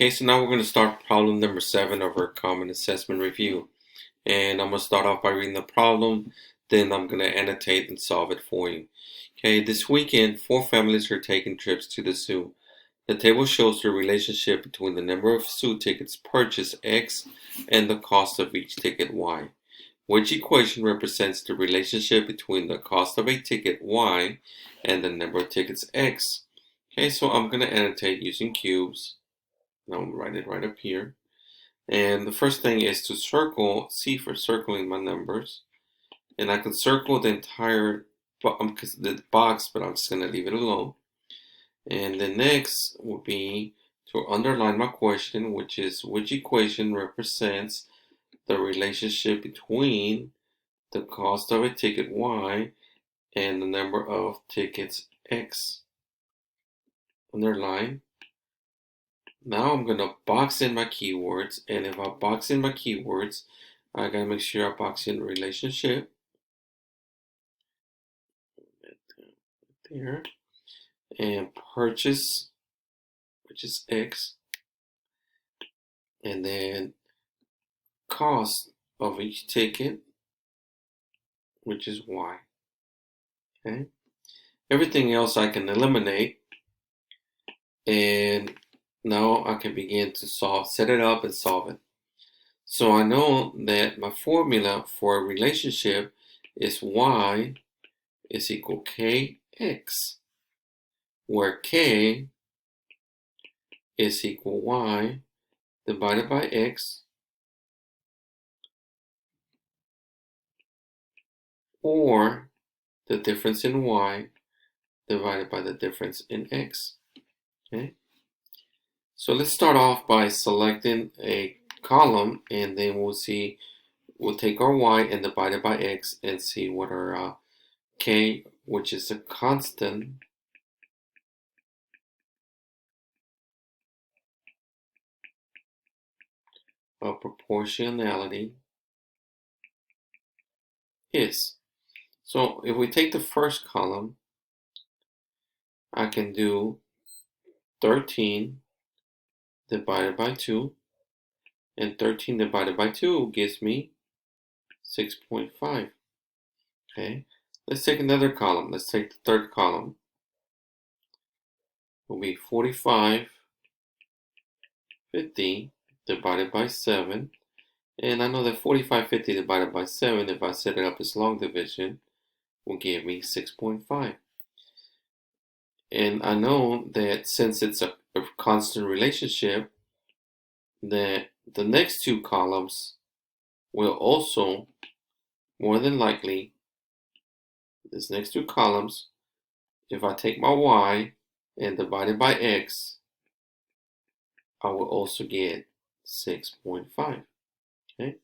Okay, so now we're going to start problem number 7 of our Common Assessment Review. And I'm going to start off by reading the problem, then I'm going to annotate and solve it for you. Okay, this weekend, 4 families are taking trips to the zoo. The table shows the relationship between the number of zoo tickets purchased, X, and the cost of each ticket, Y. Which equation represents the relationship between the cost of a ticket, Y, and the number of tickets, X? Okay, so I'm going to annotate using cubes. Now I'm write it right up here. And the first thing is to circle, C for circling my numbers. And I can circle the entire the box, but I'm just going to leave it alone. And the next would be to underline my question, which is which equation represents the relationship between the cost of a ticket Y and the number of tickets X. Underline. Now I'm going to box in my keywords, and if I box in my keywords, I got to make sure I box in relationship. There. And purchase, which is X. And then cost of each ticket, which is Y. Okay. Everything else I can eliminate. And now I can begin to set it up and solve it. So I know that my formula for a relationship is Y is equal KX, where K is equal Y divided by X, or the difference in Y divided by the difference in X. Okay. So let's start off by selecting a column, and then we'll take our Y and divide it by X and see what our K, which is a constant, of proportionality is. So if we take the first column, I can do 13 divided by 2, and 13 divided by 2 gives me 6.5. Okay, let's take another column. Let's take the third column. It will be 45, 50 divided by 7. And I know that 45, 50 divided by 7, if I set it up as long division, will give me 6.5. And I know that since it's a constant relationship, that the next two columns will also, more than likely, these next two columns, if I take my Y and divide it by X, I will also get 6.5. Okay.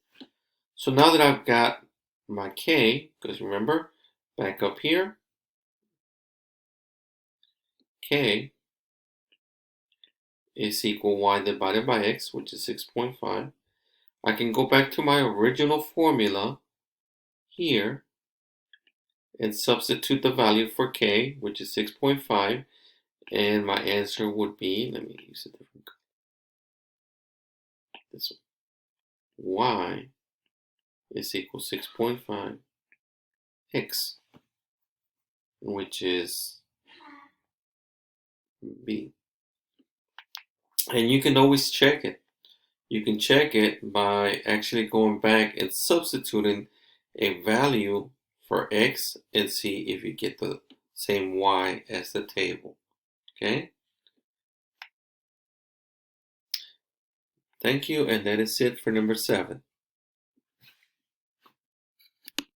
So now that I've got my K, because remember, back up here, K is equal Y divided by X, which is 6.5. I can go back to my original formula here and substitute the value for K, which is 6.5, and my answer would be, let me use a different color, this one. Y is equal 6.5 X, which is B. And you can always check it. You can check it by actually going back and substituting a value for X and see if you get the same Y as the table. Okay? Thank you, and that is it for number 7.